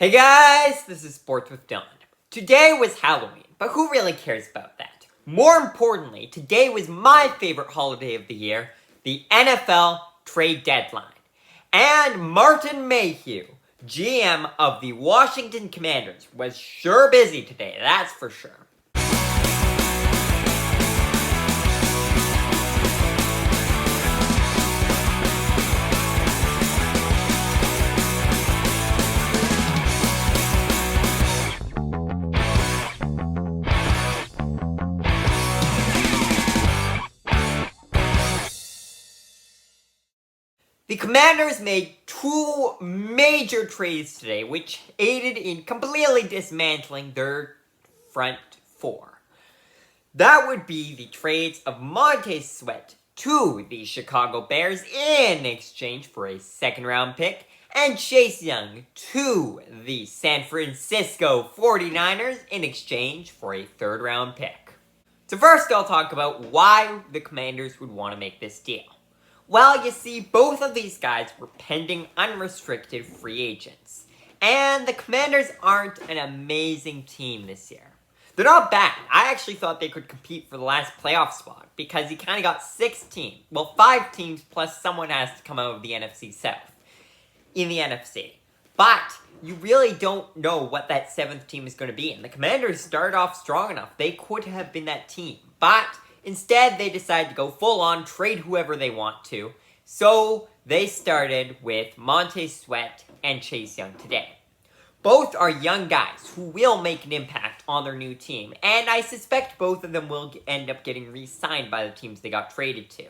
Hey guys, this is Sports with Dylan. Today was Halloween, but who really cares about that? More importantly, today was my favorite holiday of the year, the NFL trade deadline. And Martin Mayhew, GM of the Washington Commanders, was sure busy today, that's for sure. The Commanders made two major trades today, which aided in completely dismantling their front four. That would be the trades of Montez to the Chicago Bears in exchange for a second-round pick, and Chase Young to the San Francisco 49ers in exchange for a third-round pick. So first, I'll talk about why the Commanders would want to make this deal. Well, you see, both of these guys were pending unrestricted free agents. And the Commanders aren't an amazing team this year. They're not bad. I actually thought they could compete for the last playoff spot because you kind of got 5 teams plus someone has to come out of the NFC South in the NFC. But you really don't know what that 7th team is going to be. And the Commanders started off strong enough. They could have been that team. But instead, they decided to go full-on, trade whoever they want to. So, they started with Montez and Chase Young today. Both are young guys who will make an impact on their new team. And I suspect both of them will end up getting re-signed by the teams they got traded to.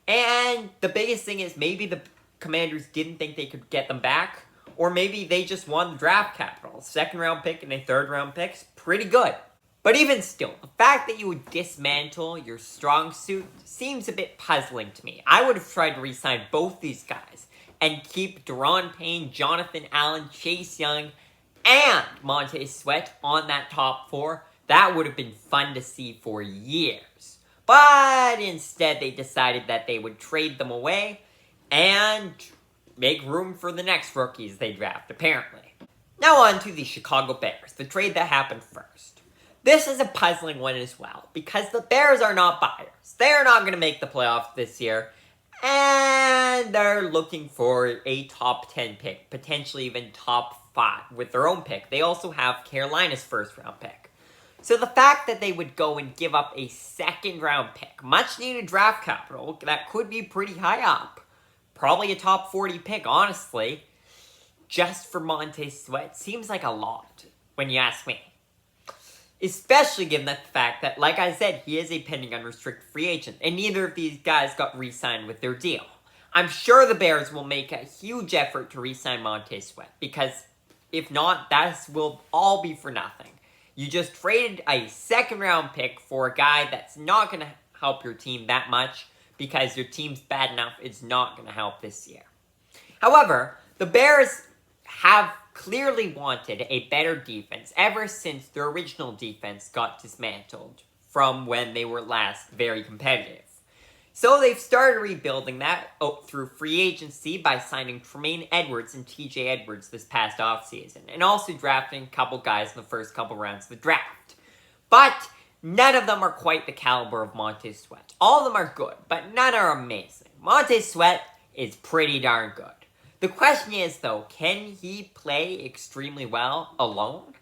And the biggest thing is maybe the Commanders didn't think they could get them back. Or maybe they just won the draft capital. 2nd-round pick and a 3rd-round pick's pretty good. But even still, the fact that you would dismantle your strong suit seems a bit puzzling to me. I would have tried to re-sign both these guys and keep Daron Payne, Jonathan Allen, Chase Young, and Montez on that top 4. That would have been fun to see for years. But instead, they decided that they would trade them away and make room for the next rookies they draft, apparently. Now on to the Chicago Bears, the trade that happened first. This is a puzzling one as well, because the Bears are not buyers. They're not going to make the playoffs this year, and they're looking for a top 10 pick, potentially even top 5 with their own pick. They also have Carolina's 1st-round pick. So the fact that they would go and give up a 2nd-round pick, much-needed draft capital, that could be pretty high up, probably a top 40 pick, honestly, just for Montez seems like a lot, when you ask me. Especially given the fact that, like I said, he is a pending unrestricted free agent, and neither of these guys got re-signed with their deal. I'm sure the Bears will make a huge effort to re-sign Montez because if not, that will all be for nothing. You just traded a 2nd-round pick for a guy that's not going to help your team that much because your team's bad enough, it's not going to help this year. However, the Bears have clearly wanted a better defense ever since their original defense got dismantled from when they were last very competitive. So they've started rebuilding that through free agency by signing Tremaine Edwards and TJ Edwards this past offseason, and also drafting a couple guys in the first couple rounds of the draft. But none of them are quite the caliber of Montez All of them are good, but none are amazing. Montez is pretty darn good. The question is, though, can he play extremely well alone?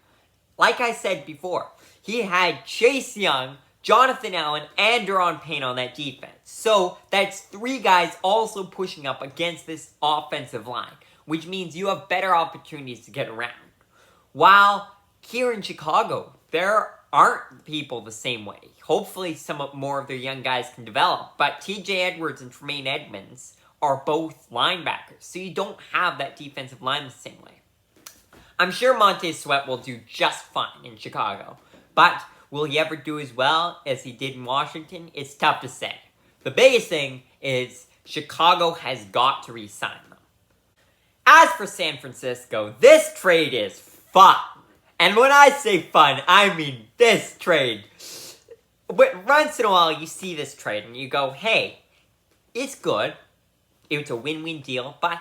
Like I said before, he had Chase Young, Jonathan Allen, and Daron Payne on that defense. So that's 3 guys also pushing up against this offensive line, which means you have better opportunities to get around. While here in Chicago, there aren't people the same way. Hopefully some more of their young guys can develop, but TJ Edwards and Tremaine Edmonds are both linebackers, so you don't have that defensive line the same way. I'm sure Montez will do just fine in Chicago, but will he ever do as well as he did in Washington? It's tough to say. The biggest thing is Chicago has got to re-sign them. As for San Francisco, this trade is fun. And when I say fun, I mean this trade. But once in a while, you see this trade and you go, hey, it's good. It's a win-win deal, but,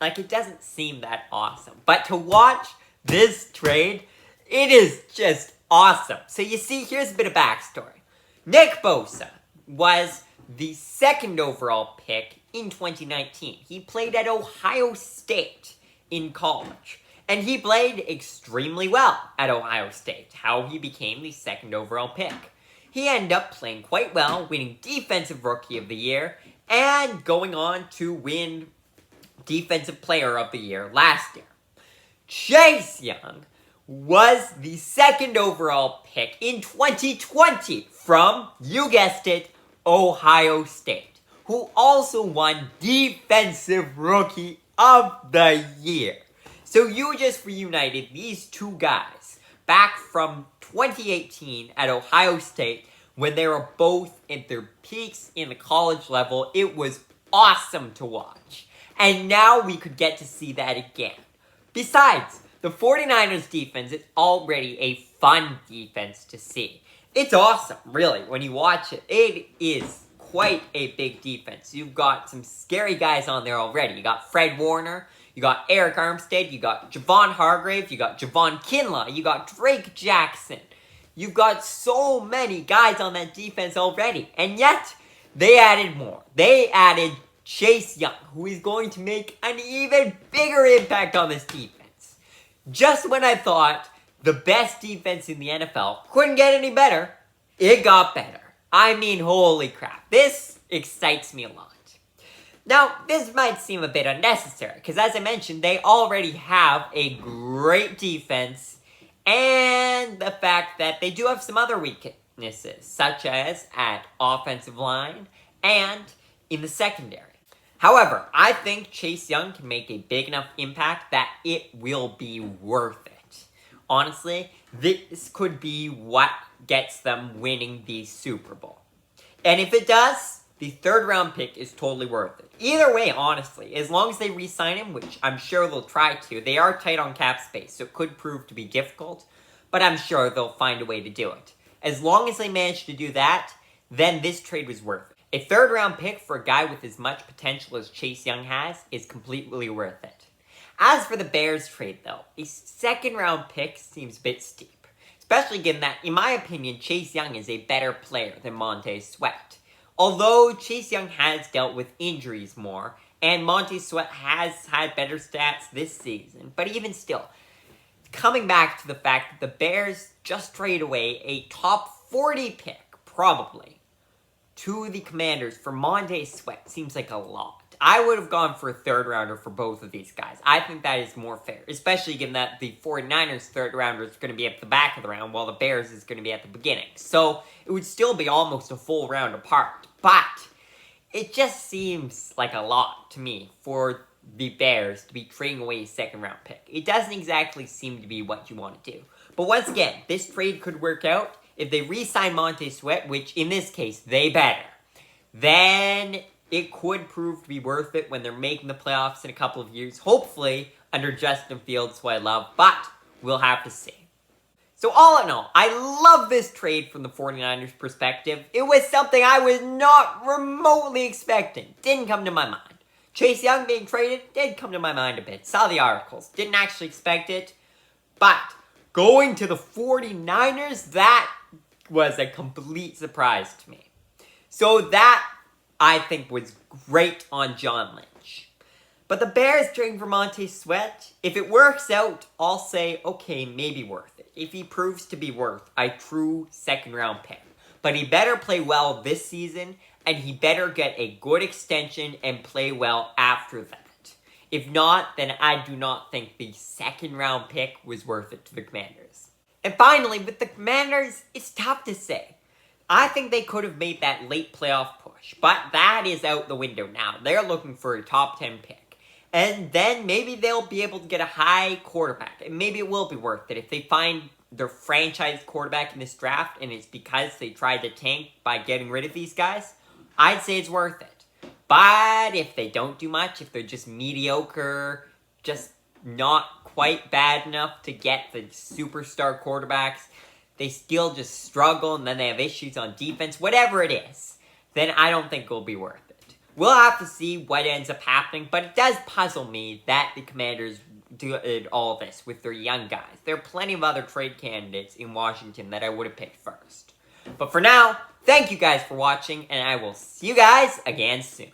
Like, it doesn't seem that awesome. But to watch this trade, it is just awesome. So you see, here's a bit of backstory. Nick Bosa was the second overall pick in 2019. He played at Ohio State in college. And he played extremely well at Ohio State, how he became the second overall pick. He ended up playing quite well, winning Defensive Rookie of the Year, and going on to win Defensive Player of the Year last year. Chase Young was the second overall pick in 2020 from, you guessed it, Ohio State, who also won Defensive Rookie of the Year. So you just reunited these two guys back from 2018 at Ohio State when they were both at their peaks in the college level. It was awesome to watch. And now we could get to see that again. Besides, the 49ers defense is already a fun defense to see. It's awesome, really, when you watch it. It is quite a big defense. You've got some scary guys on there already. You got Fred Warner, you got Eric Armstead, you got Javon Hargrave, you got Javon Kinlaw, you got Drake Jackson. You've got so many guys on that defense already. And yet, they added more. They added Chase Young, who is going to make an even bigger impact on this defense. Just when I thought the best defense in the NFL couldn't get any better, it got better. I mean, holy crap. This excites me a lot. Now, this might seem a bit unnecessary, because as I mentioned, they already have a great defense, and the fact that they do have some other weaknesses, such as at offensive line and in the secondary. However, I think Chase Young can make a big enough impact that it will be worth it. Honestly, this could be what gets them winning the Super Bowl. And if it does, the third round pick is totally worth it. Either way, honestly, as long as they re-sign him, which I'm sure they'll try to, they are tight on cap space, so it could prove to be difficult, but I'm sure they'll find a way to do it. As long as they manage to do that, then this trade was worth it. A third round pick for a guy with as much potential as Chase Young has is completely worth it. As for the Bears trade, though, a second round pick seems a bit steep. Especially given that, in my opinion, Chase Young is a better player than Montez Sweat. Although Chase Young has dealt with injuries more, and Montez Sweat has had better stats this season, but even still, coming back to the fact that the Bears just traded away a top 40 pick, probably, to the Commanders for Montez Sweat seems like a lot. I would have gone for a third rounder for both of these guys. I think that is more fair, especially given that the 49ers third rounder is going to be at the back of the round, while the Bears is going to be at the beginning. So it would still be almost a full round apart. But it just seems like a lot to me for the Bears to be trading away a second round pick. It doesn't exactly seem to be what you want to do. But once again, this trade could work out. If they re-sign Montez Sweat, which in this case, they better, then it could prove to be worth it when they're making the playoffs in a couple of years. Hopefully, under Justin Fields, who I love, but we'll have to see. So all in all, I love this trade from the 49ers perspective. It was something I was not remotely expecting. Didn't come to my mind. Chase Young being traded did come to my mind a bit. Saw the articles. Didn't actually expect it. But going to the 49ers, that was a complete surprise to me. So that, I think, was great on John Lynch. But the Bears trading for Montez Sweat, if it works out, I'll say, okay, maybe worth it. If he proves to be worth a true second round pick. But he better play well this season, and he better get a good extension and play well after that. If not, then I do not think the second round pick was worth it to the Commanders. And finally, with the Commanders, it's tough to say. I think they could have made that late playoff push, but that is out the window now. They're looking for a top 10 pick. And then maybe they'll be able to get a high quarterback. And maybe it will be worth it if they find their franchise quarterback in this draft and it's because they tried to tank by getting rid of these guys. I'd say it's worth it. But if they don't do much, if they're just mediocre, just not quite bad enough to get the superstar quarterbacks, they still just struggle and then they have issues on defense, whatever it is, then I don't think it'll be worth it. we'll have to see what ends up happening, but it does puzzle me that the Commanders did all this with their young guys. There are plenty of other trade candidates in Washington that I would have picked first. But for now, thank you guys for watching, and I will see you guys again soon.